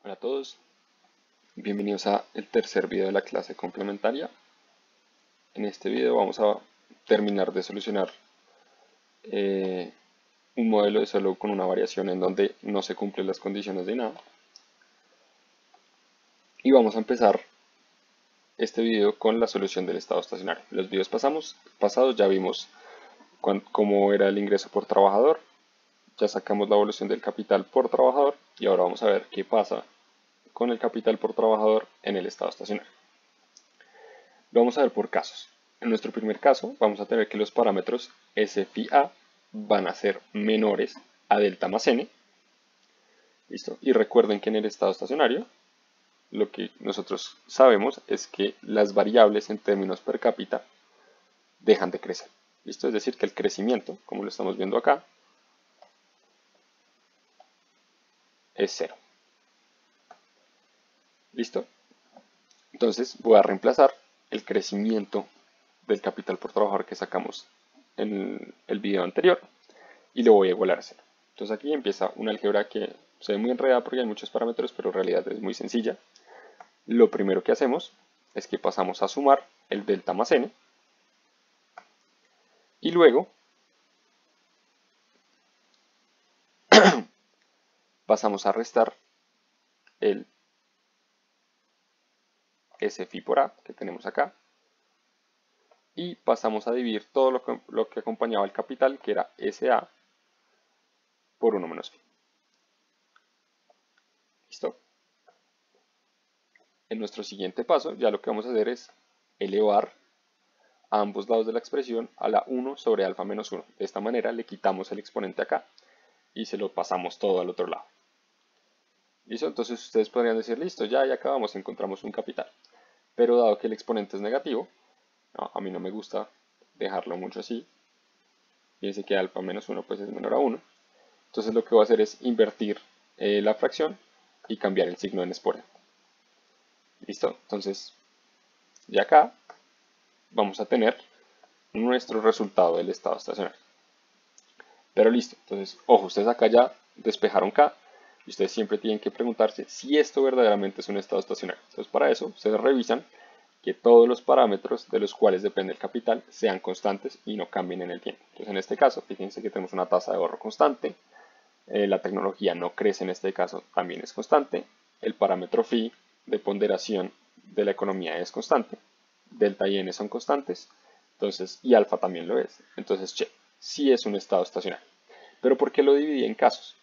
Hola a todos, bienvenidos a el tercer video de la clase complementaria. En este video vamos a terminar de solucionar un modelo de solo con una variación en donde no se cumplen las condiciones de nada. Y vamos a empezar este video con la solución del estado estacionario. En los videos pasados ya vimos cómo era el ingreso por trabajador, ya sacamos la evolución del capital por trabajador y ahora vamos a ver qué pasa con el capital por trabajador en el estado estacionario. Lo vamos a ver por casos. En nuestro primer caso vamos a tener que los parámetros S phi A van a ser menores a delta más n. ¿Listo? Y recuerden que en el estado estacionario lo que nosotros sabemos es que las variables en términos per cápita dejan de crecer. ¿Listo? Es decir, que el crecimiento, como lo estamos viendo acá, es cero. ¿Listo? Entonces voy a reemplazar el crecimiento del capital por trabajador que sacamos en el video anterior y lo voy a igualar a cero. Entonces aquí empieza una álgebra que se ve muy enredada porque hay muchos parámetros, pero en realidad es muy sencilla. Lo primero que hacemos es que pasamos a sumar el delta más n y luego pasamos a restar el S phi por A que tenemos acá y pasamos a dividir todo lo que acompañaba el capital, que era SA por 1 menos phi. ¿Listo? En nuestro siguiente paso ya lo que vamos a hacer es elevar a ambos lados de la expresión a la 1 sobre alfa menos 1. De esta manera le quitamos el exponente acá y se lo pasamos todo al otro lado. ¿Listo? Entonces ustedes podrían decir, listo, ya acabamos, encontramos un capital. Pero dado que el exponente es negativo, no, a mí no me gusta dejarlo mucho así. Fíjense que alfa menos 1 pues es menor a 1. Entonces lo que voy a hacer es invertir la fracción y cambiar el signo en exponente. ¿Listo? Entonces, ya acá vamos a tener nuestro resultado del estado estacionario. Pero listo, entonces, ojo, ustedes acá ya despejaron K y ustedes siempre tienen que preguntarse si esto verdaderamente es un estado estacionario. Entonces, para eso, ustedes revisan que todos los parámetros de los cuales depende el capital sean constantes y no cambien en el tiempo. Entonces, en este caso, fíjense que tenemos una tasa de ahorro constante, la tecnología no crece en este caso, también es constante, el parámetro phi de ponderación de la economía es constante, delta y n son constantes, entonces, y alfa también lo es. Entonces, che, sí es un estado estacionario. ¿Pero por qué lo dividí en casos?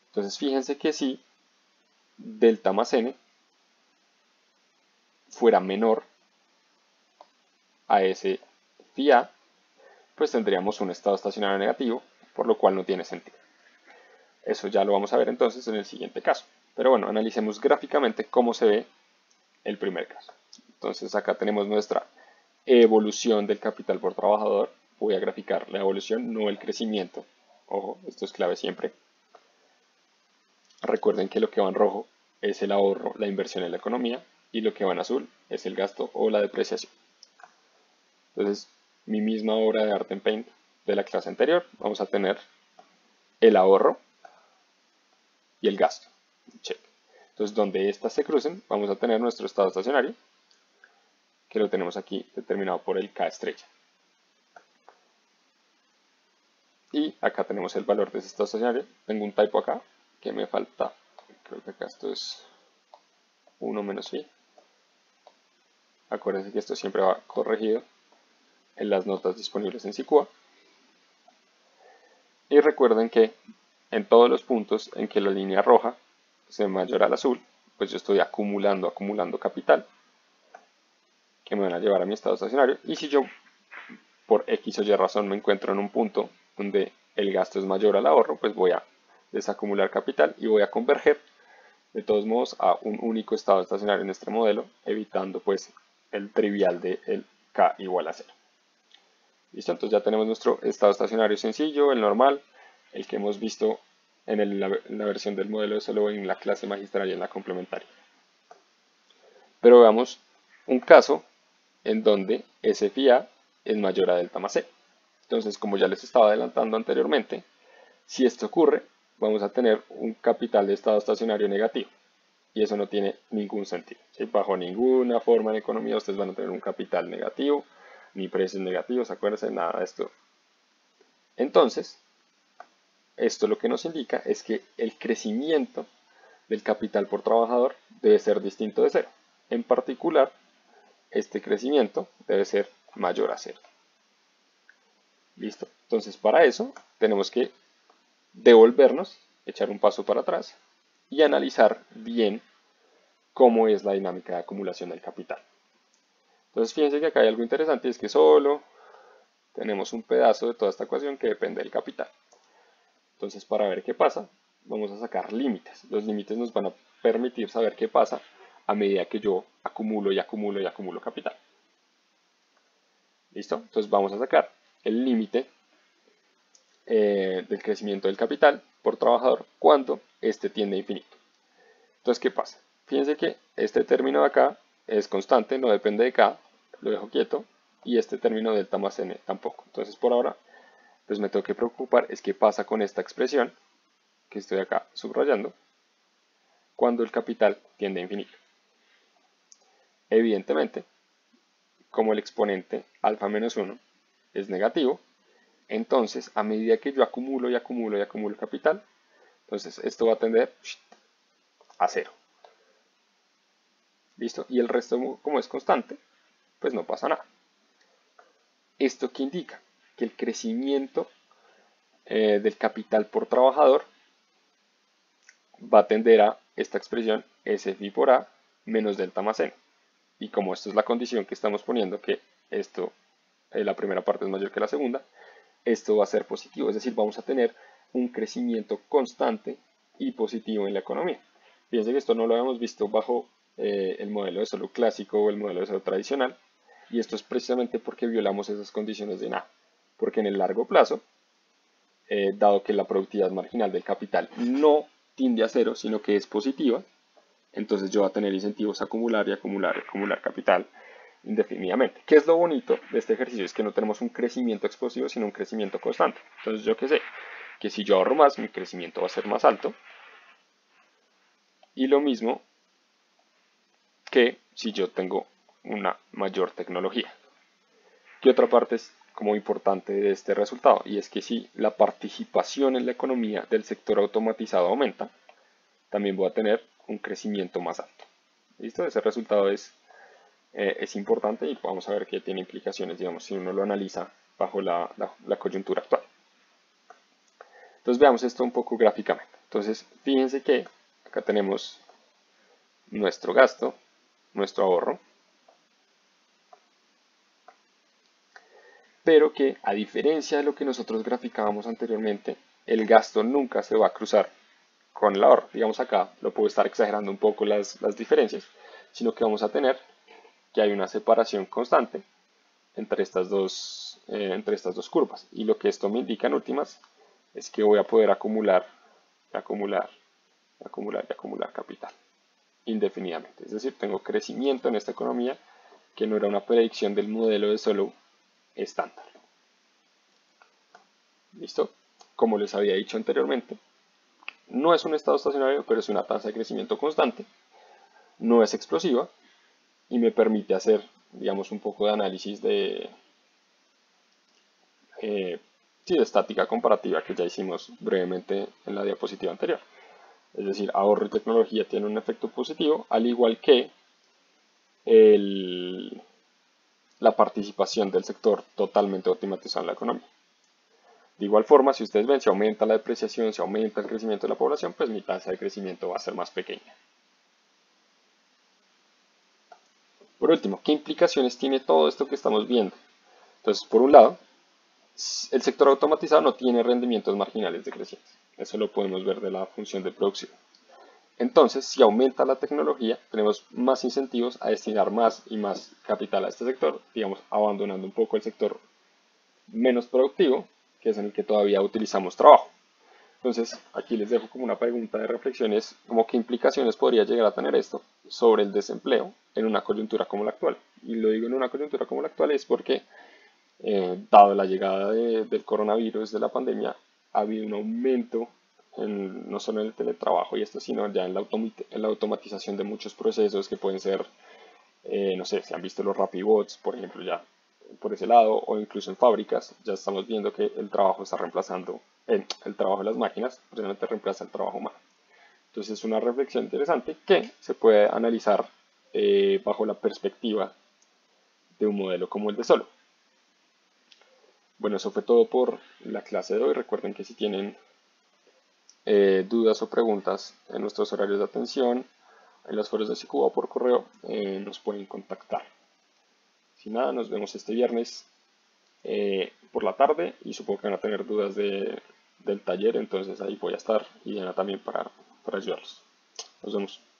Entonces, fíjense que si delta más n fuera menor a ese phi A, pues tendríamos un estado estacionario negativo, por lo cual no tiene sentido. Eso ya lo vamos a ver entonces en el siguiente caso. Pero bueno, analicemos gráficamente cómo se ve el primer caso. Entonces acá tenemos nuestra evolución del capital por trabajador. Voy a graficar la evolución, no el crecimiento. Ojo, esto es clave siempre. Recuerden que lo que va en rojo es el ahorro, la inversión en la economía, y lo que va en azul es el gasto o la depreciación. Entonces, mi misma obra de arte en Paint de la clase anterior, vamos a tener el ahorro y el gasto. Check. Entonces, donde estas se crucen, vamos a tener nuestro estado estacionario, que lo tenemos aquí determinado por el K estrella. Y acá tenemos el valor de ese estado estacionario. Tengo un typo acá que me falta. Creo que acá esto es 1 menos phi. Acuérdense que esto siempre va corregido en las notas disponibles en SICUA. Y recuerden que en todos los puntos en que la línea roja se mayor al azul, pues yo estoy acumulando capital que me van a llevar a mi estado estacionario. Y si yo por X o Y razón me encuentro en un punto donde el gasto es mayor al ahorro, pues voy a desacumular capital y voy a converger de todos modos a un único estado estacionario en este modelo, evitando pues el trivial de el K igual a 0. ¿Listo? Entonces ya tenemos nuestro estado estacionario sencillo, el normal, el que hemos visto en la versión del modelo de solo en la clase magistral y en la complementaria. Pero veamos un caso en donde S phi A es mayor a delta más C. Entonces, como ya les estaba adelantando anteriormente, si esto ocurre, vamos a tener un capital de estado estacionario negativo. y eso no tiene ningún sentido, ¿sí? Bajo ninguna forma en economía ustedes van a tener un capital negativo, ni precios negativos, acuérdense, nada de esto. Entonces, esto lo que nos indica es que el crecimiento del capital por trabajador debe ser distinto de cero. En particular, este crecimiento debe ser mayor a cero. ¿Listo? Entonces, para eso tenemos que devolvernos, echar un paso para atrás y analizar bien cómo es la dinámica de acumulación del capital. Entonces, fíjense que acá hay algo interesante, es que solo tenemos un pedazo de toda esta ecuación que depende del capital. Entonces, para ver qué pasa, vamos a sacar límites. Los límites nos van a permitir saber qué pasa a medida que yo acumulo y acumulo y acumulo capital. ¿Listo? Entonces vamos a sacar el límite del crecimiento del capital por trabajador cuando este tiende a infinito. Entonces, ¿qué pasa? Fíjense que este término de acá es constante, no depende de K, lo dejo quieto, y este término delta más n tampoco. Entonces, por ahora, pues me tengo que preocupar es qué pasa con esta expresión que estoy acá subrayando cuando el capital tiende a infinito. Evidentemente, como el exponente alfa menos 1 es negativo, entonces a medida que yo acumulo y acumulo y acumulo capital, entonces esto va a tender a cero. ¿Listo? Y el resto, como es constante, pues no pasa nada. ¿Esto qué indica? Que el crecimiento del capital por trabajador va a tender a esta expresión SFI por A menos delta más N. Y como esto es la condición que estamos poniendo, que esto, la primera parte es mayor que la segunda, esto va a ser positivo. Es decir, vamos a tener un crecimiento constante y positivo en la economía. Fíjense que esto no lo habíamos visto bajo el modelo de suelo clásico o el modelo de suelo tradicional. Y esto es precisamente porque violamos esas condiciones de nada. Porque en el largo plazo, dado que la productividad marginal del capital no tiende a cero, sino que es positiva, entonces yo voy a tener incentivos a acumular y acumular y acumular capital indefinidamente. ¿Qué es lo bonito de este ejercicio? Es que no tenemos un crecimiento explosivo, sino un crecimiento constante. Entonces yo qué sé, que si yo ahorro más, mi crecimiento va a ser más alto. Y lo mismo que si yo tengo una mayor tecnología. ¿Qué otra parte es como importante de este resultado? Y es que si la participación en la economía del sector automatizado aumenta, también voy a tener un crecimiento más alto. ¿Listo? Ese resultado es importante y vamos a ver qué tiene implicaciones, digamos, si uno lo analiza bajo la coyuntura actual. Entonces veamos esto un poco gráficamente. Entonces fíjense que acá tenemos nuestro gasto, nuestro ahorro, pero que a diferencia de lo que nosotros graficábamos anteriormente, el gasto nunca se va a cruzar con el ahorro. Digamos acá, lo puedo estar exagerando un poco las diferencias, sino que vamos a tener que hay una separación constante entre estas dos curvas. Y lo que esto me indica en últimas es que voy a poder acumular capital indefinidamente. Es decir, tengo crecimiento en esta economía que no era una predicción del modelo de Solow estándar. ¿Listo? Como les había dicho anteriormente, no es un estado estacionario, pero es una tasa de crecimiento constante. No es explosiva y me permite hacer, digamos, un poco de análisis de estática comparativa que ya hicimos brevemente en la diapositiva anterior. Es decir, ahorro y tecnología tienen un efecto positivo, al igual que la participación del sector totalmente automatizado en la economía. De igual forma, si ustedes ven, si aumenta la depreciación, si aumenta el crecimiento de la población, pues mi tasa de crecimiento va a ser más pequeña. Por último, ¿qué implicaciones tiene todo esto que estamos viendo? Entonces, por un lado, el sector automatizado no tiene rendimientos marginales decrecientes. Eso lo podemos ver de la función de producción. Entonces, si aumenta la tecnología, tenemos más incentivos a destinar más y más capital a este sector, digamos, abandonando un poco el sector menos productivo, que es en el que todavía utilizamos trabajo. Entonces, aquí les dejo como una pregunta de reflexiones, como qué implicaciones podría llegar a tener esto sobre el desempleo en una coyuntura como la actual. Y lo digo en una coyuntura como la actual es porque, dado la llegada del coronavirus, de la pandemia, ha habido un aumento no solo en el teletrabajo y esto, sino ya en la automatización de muchos procesos que pueden ser, no sé, se han visto los Rapibots, por ejemplo, ya por ese lado, o incluso en fábricas, ya estamos viendo que el trabajo está reemplazando, el trabajo de las máquinas realmente reemplaza el trabajo humano. Entonces es una reflexión interesante que se puede analizar bajo la perspectiva de un modelo como el de Solo. Bueno, eso fue todo por la clase de hoy. Recuerden que si tienen dudas o preguntas en nuestros horarios de atención, en los foros de SICUBA o por correo, nos pueden contactar. Sin nada, nos vemos este viernes por la tarde y supongo que van a tener dudas del taller, entonces ahí voy a estar y Diana también para ayudarlos. Nos vemos.